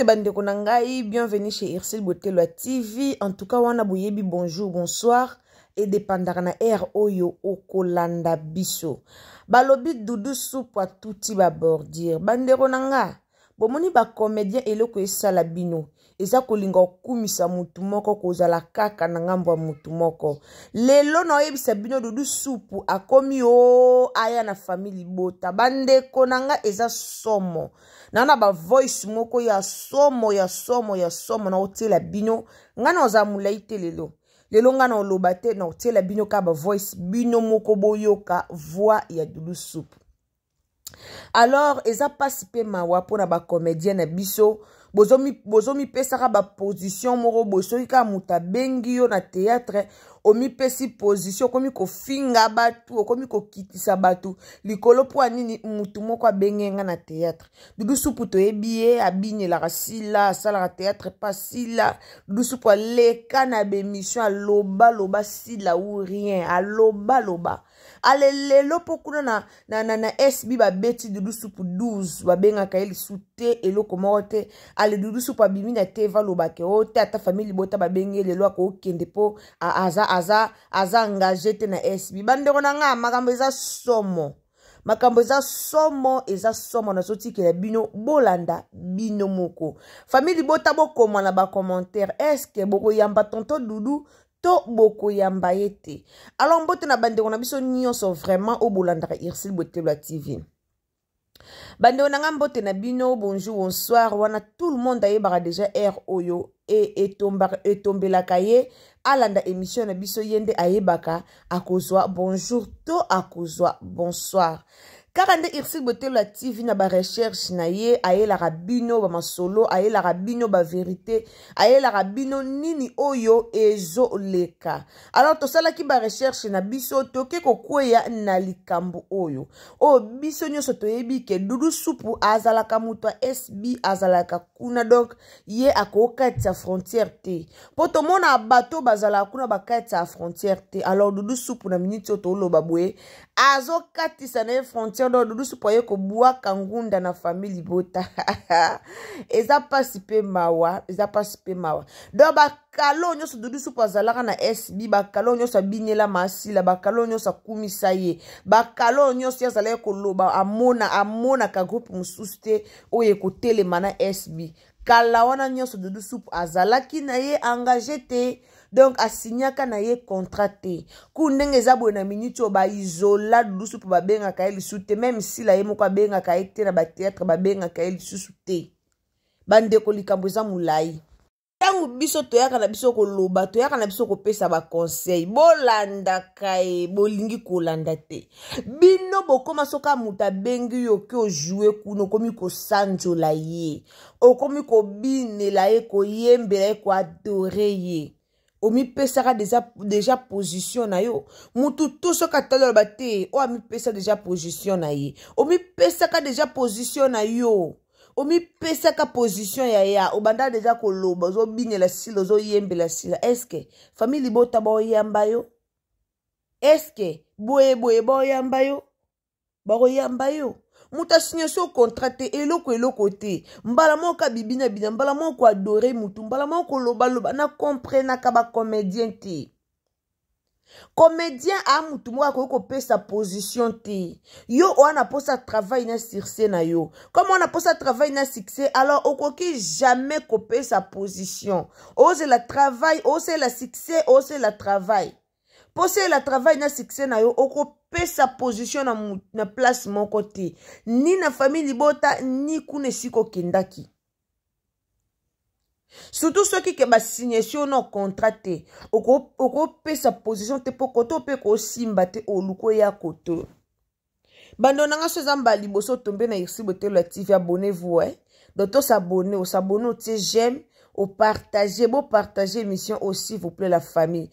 Mbote bandeko na ngai, bienvenue chez Irsil Botelwa TV. En tout cas, wana boyebi bonjour, bonsoir. Et dépendara na air oyo okolanda biso. Balobi dudu soupe à touti ba bordir. Bandeko na nga, bomoni ba comédien eloko esala bino. Eza kolinga okumisa mutu moko kozala kaka na ngambo ya mutu moko. Lelo na oyebisa bino dudu soupe akomi o aya na famille bota. Bandeko na nga eza somo. Nana ba voice moko ya somo na otela bino. Ngana oza mulaite lelo. Lelo ngana olobate na otela bino ka ba voice bino moko boyoka voix ya dudu soupe. Alors, eza pasipe mawa pona ba comédien na biso. Bozomi pesaka ba position moko bosoki ka muta bengi yo na théâtre. Omi pesi position komi ko finga batu, komi ko kitisa batu. Likolo po anini mutu moko abengenga na théâtre. Dudu soupe to ebie abine la rasila, sala la théâtre pas sila. Dudu soupe leka na bémission loba sila ou rien, loba. Ale lelo pokuna na SB ba beti dudu soupe 12 ba benga kaeli soute eloko morote. Ale dudu soupe abimi na teva lobake ote ata famille bota ba benge lelo ko kende po aza engagé te na SB. Bandeko na nga makambo eza somo. Makambo eza somo na sotikela bino bolanda bino moko. Famille bota bokoma na ba commentaire. Est-ce que boko yamba tonto dudu to boko yamba yete. Alors mbote na bandeko na biso nyonso vraiment o bolandaka Irsil Botelwa TV. Bandeko na nga mbote na bino bonjour bonsoir wana tout le monde ayebaka déjà air oyo et etombelaka ye alanda émission na biso yende ayebaka akozwa bonjour to akozwa bonsoir. Karande Irsil Botelwa TV na ba recherche na ye ayela rabino ba masolo ayela rabino ba vérité ayela rabino nini oyo ezo leka. Alors to sala ki ba recherche na biso toke kokweya na likambo oyo o biso nyoso toyebi ke dudu soupe azalaka mutu SB azalaka kuna donc ye akokati ya frontière te poto mona bato bazala kuna bakati ya frontière te. Alors dudu soupe na minute to lo babwe azo katisa na frontière do dudu soupe ye ko bua kangunda na famille bota. Eza pasipe mawa do bakalo nyoso dudu soupe azalaka na SB bakalo nyoso binyela masila bakalo nyoso kumisa ye bakalo nyoso yazala ko loba amona ka groupe mususte oye ko telema na SB kala wana nyoso dudu soupe azalaki na ye engagé te. Donc asignaka na ye contrat te. Ku ndenge ezabo na minute o ba isola dudu soupe ba benga ka eli sute même si la ye moko benga ka ete na ba théâtre ba benga ka eli sute. Bande ko likambo za mulai. Tangu biso toyaka na biso ko loba toyaka na biso ko pesa ba conseil bolanda kai bolingi kolanda te. Bino bokoma soka muta bengi yo ke o jouer kuno komi ko sanjo la ye. O komi ko bine la ye ko yembe la ye ko adorer ye. Omi pesaka déjà position na yo. Mutu tout ce katalo bate. O ami pesa déjà position na ye. Omi pesaka déjà position na yo. Omi pesaka position ya. Obanda déjà koloba. Ozo bine la sila. Ozo yembe la sila. Est-ce que famille bota ba oyamba yo? Est-ce que boye ba oyamba yo? Ba oyamba yo? Muta signé so contrat te eloko te mbala moko bibina bina mbala moko adoré mutu mbala moko loba na comprendre ka ba comédien te comédien a mutu moko ko pesa position te yo wana posa travail na succès na yo comme on a posa travail na succès alors okoki jamais ko pesa position ose la travail ose la succès ose la travail poser la travail na succès na yo oko pesa position na place mon côté ni na famille bota ni kune siko kendaki surtout ceux qui ba signature no contrat te oko pesa position te pokoto pe ko simba te oluko ya koto bando nanga sezamba liboso tomber na Irsil Botelwa TV abonnez-vous donc s'abonner au j'aime au partager émission aussi s'il vous plaît la famille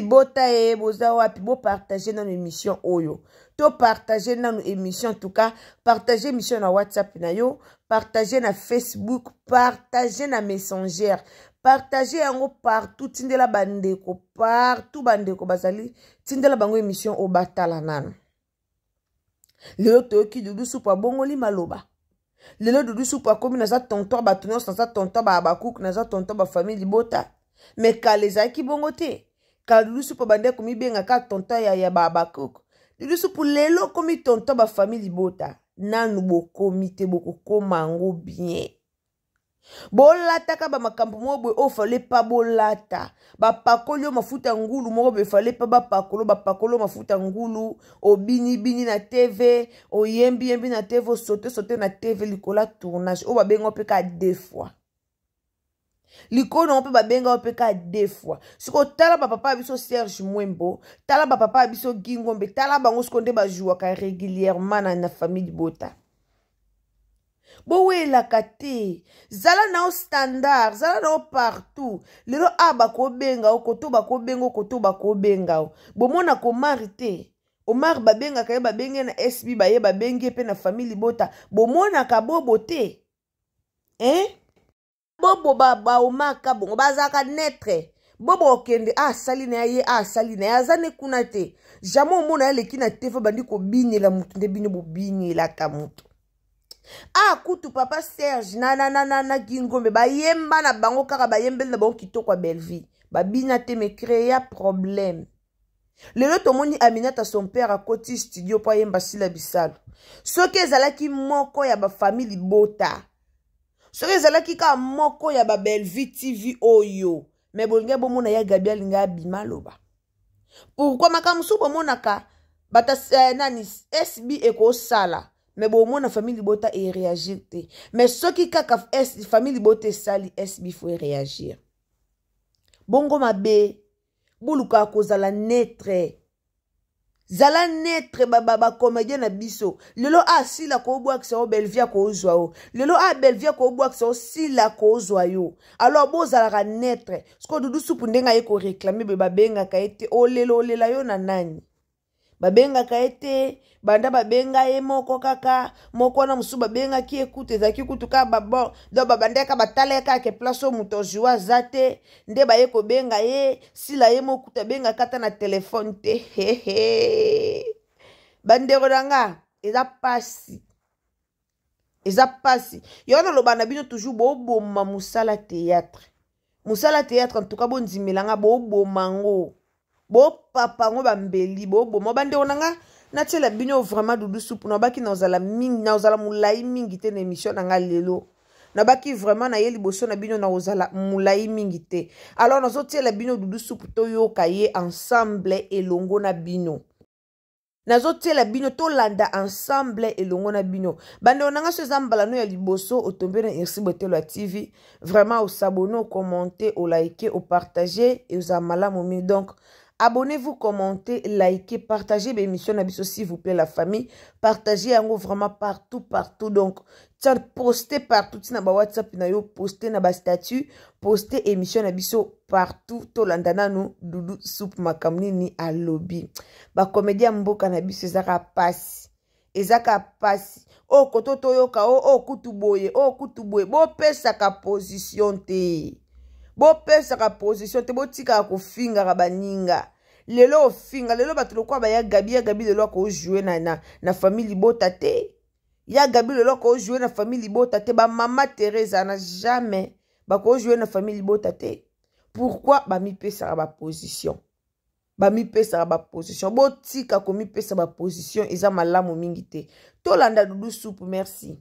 bota e boza wapi bo partager dans émission oyo to partager dans émission en tout cas partager émission na WhatsApp na yo partager na Facebook partager na Messenger partager yango partout tindela bandeko partout bandeko bazali tindela bango émission o batala nana lelo to ki dudu soupe bongoli maloba Lelo Doudou Soupe akomi naza tonton batunos naza tonton babakouk naza tonton ba famille libota. Mais kaleza ki bongo te. Ka Doudou Soupe bande komi benga ka tonton ya babakouk. Doudou Soupe lelo komi tonton ba famille libota. Nanu bokomi te boko komango bien. Bolata ka ba makambo mo boy o fallait pas bolata. Ba pakolo mafuta ngulu mo be fallait pas ba pakolo mafuta ngulu o bini na TV o yembi na TV o sauter na TV likola tournage o ba benga pe ka 2 fois. Likolo on peut ba benga pe ka 2 fois. Siko tala ba papa biso Serge Mwembo, tala ba papa biso Gingombe, tala bango skonde ba joua ka régulièrement na famille Bota. Bowe la kate, zala na o standard, zala na o partout. Lelo bako benga o koto bako benga o. Bomona ko marite. Omar babenga kaye babenge na SB baye babenge pe na famille Bota. Bomona ka bobo te. Bobo ba Omar ka bongo bazaka netre. Bobo okende sali na ye sali na azane kuna te. Jamo mona ele kina tefa bandi ko binela mutu nde bino bo binela ka mutu. Kutu papa Serge na Gingombe bayemba na bango kaka bayembel na bango kitoko Belleville babina te me créer problème. Lelo tomoni Aminata son père a koti studio po yemba sila bisalo. Soki ezalaki moko ya ba famille Bota. Soki ezalaki ka moko ya ba Belleville TV oyo. Me bolinga bomona ya Gabi alinga bimaloba. Pourquoi makamusu bomonaka bata nani SB eko sala. Mais bon, mon famille Bota et réagir. Mais ce qui kaka famille Bota sali SB faut réagir. Bongo mabe, buluka ko zala netre. Zala netre baba comédien na biso. Lelo sila ko boak sa Belvia ko ozwa o. Lelo Belvia ko boak sa sila ko ozwa yo. Alors bo zala netre. Sko Doudou Soupe ndenga ye ko réclamer beba benga ka ete o lelo lela yo na nani. Babenga kaete banda babenga ye moko kaka moko na musu babenga ki ekute zaki kutuka babon do babandeka bataleka ke place o muto joa zate nde baye ko benga ye sila ye mokuta benga kata na telefone te bandero danga eza pasi yona lo bana bino toujours bo musala théâtre en tout cas bon ndimelanga bo mango bo papa ngo bambeli bo mo bande onanga na tela bino vraiment Doudou Soupe na baki na ozala mingi na ozala mulai mingi te na émission na nga lelo na baki vraiment na ye liboso na bino na ozala mulai mingi te alors nazo tela bino Doudou Soupe to yoka ye ensemble elongo na bino nazo tela bino to landa ensemble elongo na bino bande onanga so zambala no ya liboso otombe na Irsi Botelo TV vraiment au s'abonner au commenter au liker au partager et aux amala momi donc abonnez-vous, commentez, likez, partagez l'émission Nabiso s'il vous plaît la famille. Partagez en vraiment partout. Donc, postez partout. Si na ba WhatsApp na yo, postez na ba statut, postez émission Nabiso partout. To landana no Doudou Soupe makamni ni a lobby. Ba comédien mboka Nabiso ezaka pasi. Oh koto toyoka oh kutuboye bo pesa ka position te. Bo pesa ka position te bo tika ko finga ka baninga. Lelo finga lelo batulo kwa ba ya Gabi lelo ko jouer na famille Bota te. Ya Gabi lelo ko jouer na famille Bota te ba mama Teresa na jamais ba ko jouer na famille Bota te. Pourquoi ba mi pesa ba position? Ba mi pesa ba position. Bo tika ko mi pesa ba position eza malamu mingi te. To landa Doudou Soupe merci.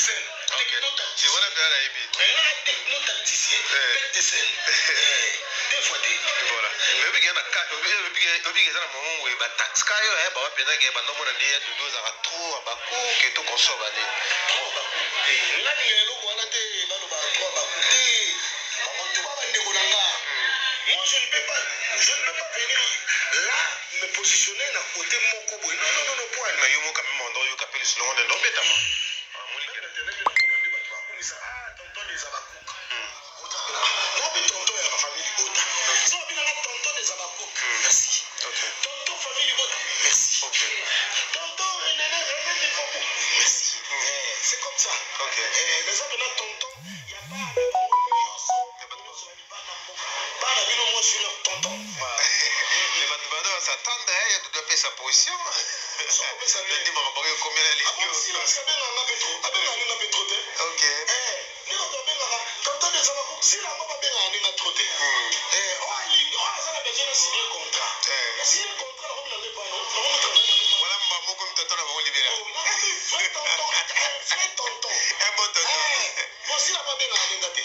scène. C'est voilà de la ébi. Techno-tacticien. Bête de scène. Deux fois des. Voilà. Mais oui, il y a un cas. Il y a un moment où il y a un taxe. Quand il y a un moment où il y a un moment où il y a trop à Bakou que tout consomme. Trop à Bakou. Et là, il y a un autre qui a été trop à Bakou. Moi, je ne peux pas venir là me positionner à côté de mon cobo. Non, point. Mais il y a quand même un endroit où il y a le slogan de l'obétama. Tonton des Abakouk. Non, mais tonton et la famille Bota. Non, mais tonton des Abakouk. Merci. Tonton famille Bota. Merci. Tonton René des Fabou. Merci. C'est comme ça. Les autres, tonton, il n'y a pas moi, je suis leur tonton. Les bandits s'attendent, il doit faire sa position. Ça veut dire combien elle est. Ok. Tonton des Abakouk, si la maman bien en a trotté. Ça a besoin de signer un contrat. Signer un contrat, on ne l'a pas, non. Voilà, maman, comme tonton, on va libérer. Frère tonton. Un bon tonton. Bon, si la maman bien en a gâté.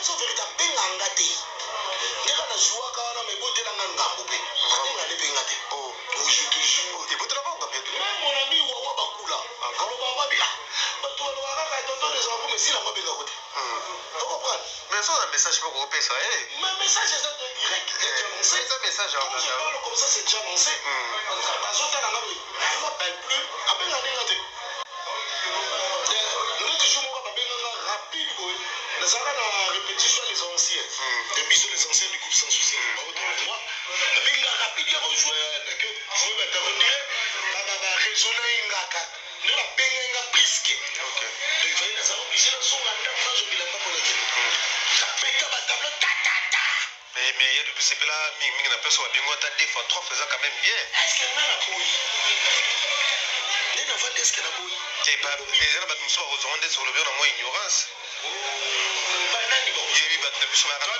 So veritable bengangate. Ndeka na joie kana me bote na ngambo pe. Abenga le bengate. Oh, je te jure. Et bote na banga bientôt. Même mon ami wa bakula. Quand on va bien. Bato na waka tonton des enfants mais si la mabenga côté. Tu comprends? Mais ça un message pour grouper ça Mais message c'est direct. C'est un message quand je parle comme ça c'est déjà annoncé. Bazota na ngabe. Elle m'appelle plus. Abenga ngate. Le jour où on va babenga rapide boy. Les arabes dans la répétition les anciens. Les bisous les anciens du groupe sans souci. Moi, puis il a rapidement rejoué, joué intervenir, raisonner ingaka. Nous la benga brisque. Donc il fallait les arabes obligés de son là, je ne pas connaître. Ça pète ma table ta. Mais il y a depuis ces là, mais n'a pas soit bien moi des fois trois faisant quand même bien. Est-ce que là la couille? Les enfants est-ce que la couille? C'est pas les arabes nous sont rejoindre sur le bien dans moi ignorance.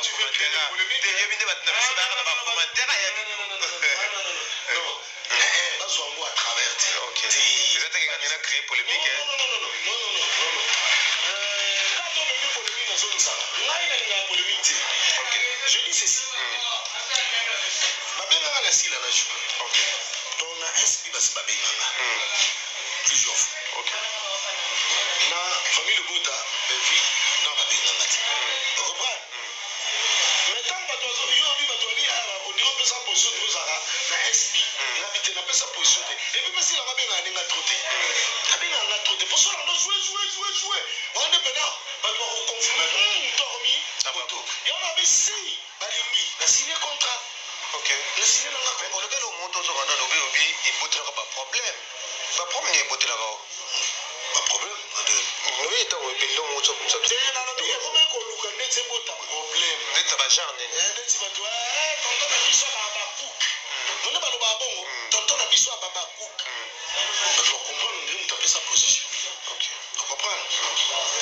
Tu veux créer des polémiques? Non. Pas moi à travers. Ok. Vous êtes quelqu'un qui a créé polémique? Non. Quand on met polémique dans zone ça, là il y a polémique. Ok. Je dis ceci. Ma belle a la sila la joue. Ok. Ton SP va se baber. Plusieurs fois. Ok. Na famille de Bota, vie. Non, pas bien vous comprenez? Mais tant que on dirait que ça position de Zara, la SP, l'habité n'a pas sa position. Et puis, si la rabine a trotté, la rabine a trotté. Pour ça, on a joué. On est maintenant, on confirme, dormi, et on avait signé, Balimbi, la signé contrat. Ok. Le signé dans la contrat. On regarde au montant, on a nommé, il ne pas de problème. Pas de problème, il n'y a pas de pas de problème. Oui, tant que le monde comme ça. Il y a combien qu'on loue quand c'est beau ta problème. Vous êtes pas genre tu vas toi tonton na biso à Babakou. On ne pas le babon. Tonton na biso à Babakou. Je dois comprendre on dit taper sa position. OK. Tu comprends?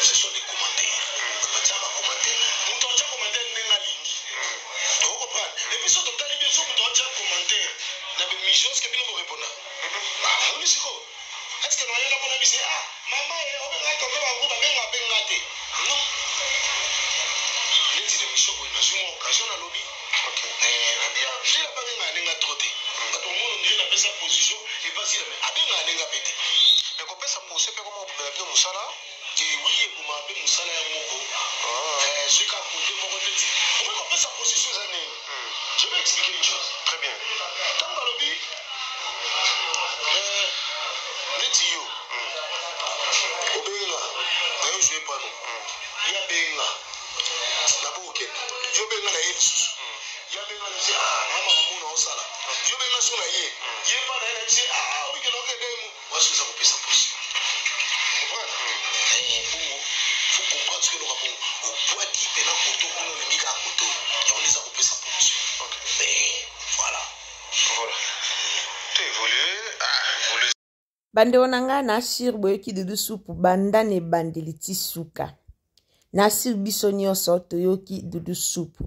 Ce sont des commentaires. On va commenter. On doit commenter nenga lingi. Tu comprends? Et puis sur total bien sûr on doit commenter. La mission ce que bien vous répondre. On dit quoi? Est-ce que nous allons la bonne mission? Maman, on va tonton Babakou va benga. Non. Les émissions pour une occasion à lobby. Ok. Si la personne a trotté, tout le monde dit la sa position et pas si la personne a pété. Mais qu'on peut sa position, comment on peut appeler Moussala? Et oui, vous m'appelez Moussala et Moko. Ce qu'a coûté mon petit. On peut sa position. Je vais expliquer une chose. Très bien. Dans le lobby, les tuyaux. Au Benga, je ne vais pas nous. Il y a Benga. Yo benga na yesu ya benga na se mama muna osala yo benga suna ye pa na na se we ke loke demu wasu za kupesa position comprendre faut comprendre ce que nous avons au poids qui peut na koto kuno ni ka koto ya on les a kupesa position voilà tu évoluer bande onanga na shir boyoki dudu supu banda ne bandeliti suka Nasir biso nyonso toyoki dudu supu.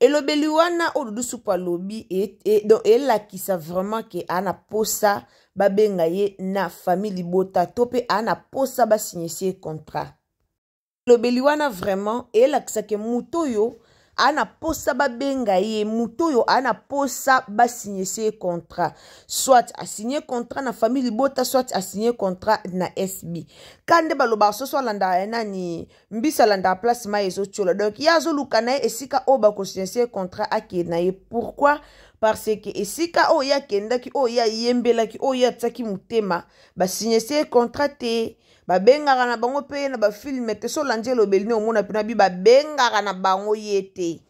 elobeli wana o Doudou Soupu alobi donc elakisa vraiment ke ana posa babenga ye na famille Libota to pe ana posa ba signer contrat. Elobeli wana vraiment elakisa ke muto yo ana posa babenga ye muto yo ana posa ba signer contrat, soit a signé contrat na famille Libota, soit a signé contrat na SB. Kande baloba so landa nani mbisa landa place ma ezo chola, donc yazo lukana esika o ba ko signer contrat ake na ye. Pourquoi? Parce que esika o ya kenda ki o ya yembela ki o ya tsaki mutema ba signer contrat te ba bengaka na bango pe na ba filme te so lanjelo belini omona pina bi ba bengaka na bango yete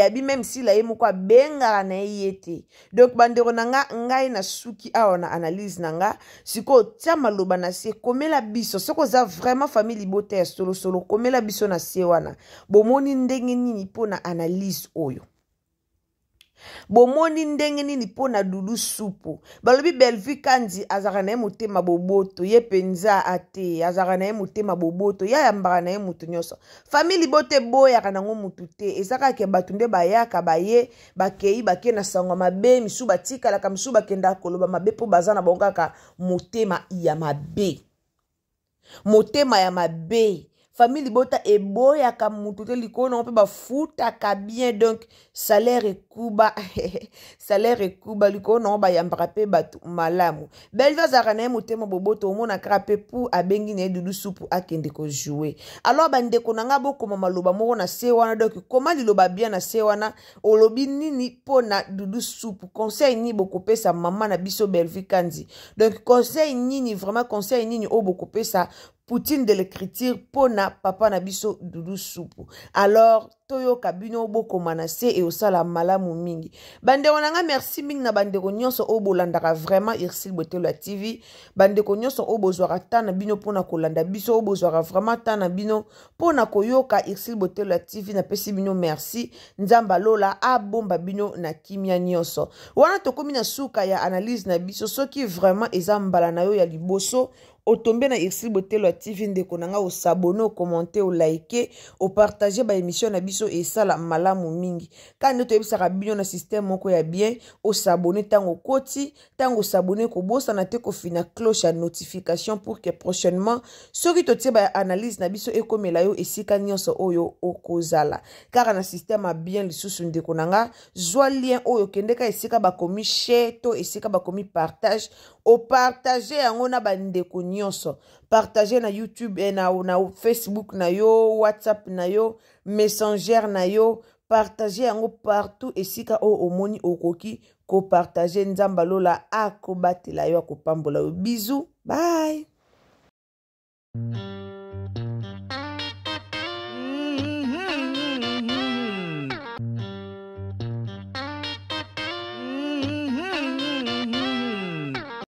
abi même si la yemo kwa bengaka na yete. Donc bandeko nanga ngai na suki awa na analyse nanga siko tia maloba na se komela biso soko za vraiment famille Libota ya solo solo komela biso na se wana bomoni ndenge nini pona analyse oyo. Bomoni ndenge nini pona Doudou Soupu balobi Bellevue Kandi azaka na ye motema boboto ye penza ate azaka na ye motema boboto ya yambaka na ye mutu nyonso famille Libota boyaka nango mutu te ezaka ke bato nde bayaka baye bakei bake na sango mabe misu batikalaka misu bakenda koloba mabe po baza na bango kaka motema ya mabe motema ya mabe. Famille Libota eboyaka mutu te likolo pe bafutaka bien, donc salaire ekuba salaire ekuba likolo ba yambaka pe batu malamu. Bellevue azaka na ye motema boboto omona kaka pe pour abengi na Doudou Soupu akende ko jouer. Alors bandeko nanga bokoma maloba moko na se wana, donc comment liloba bien na se wana olobi nini pona Doudou Soupu, conseil ni bokopesa mama na biso Bellevue Kandi, donc conseil nini vraiment conseil nini o bokopesa Poutine de l'écriture pona papa na biso Doudou Soupu. Alors toyo kabino boko manase et osala malamu mingi. Bandeko nanga merci mingi na bandeko nyonso obo landaka vraiment Irsil Botelo la TV. Bandeko nyonso obo zwara tana bino pona kolanda biso obo zwara vraiment tana bino pona koyoka Irsil Botelo la TV na pesi bino merci. Nzamba lola abomba bino na kimia nyonso. Wana tokomi na suka ya analyse na biso soki vraiment ezambala na yo ya liboso otombe na Irsil Botelo la TV ndeko nanga o s'abonner, o commenter, o liker, o partager ba émission na biso et ça la malamu mingi. Quand nous tobisaka bino na système moko ya bien, o s'abonner tango koti, tango s'abonner ko bosa na te ko fina cloche à notification pour que prochainement soki totie ba analyse na biso ekomela yo esika nyonso oyo okozala. Car na système a bien lisusu ndeko nanga, zwa lien oyo kendeka esika ba komi share to esika ba komi partage, o partager yango na bandeko nyonso. Partager na YouTube na Facebook na yo, WhatsApp na yo, Messenger na yo, partager yango partout esika o omoni okoki ko partager. Nzamba lola akobatela yo akopambola yo. Bisous, bye.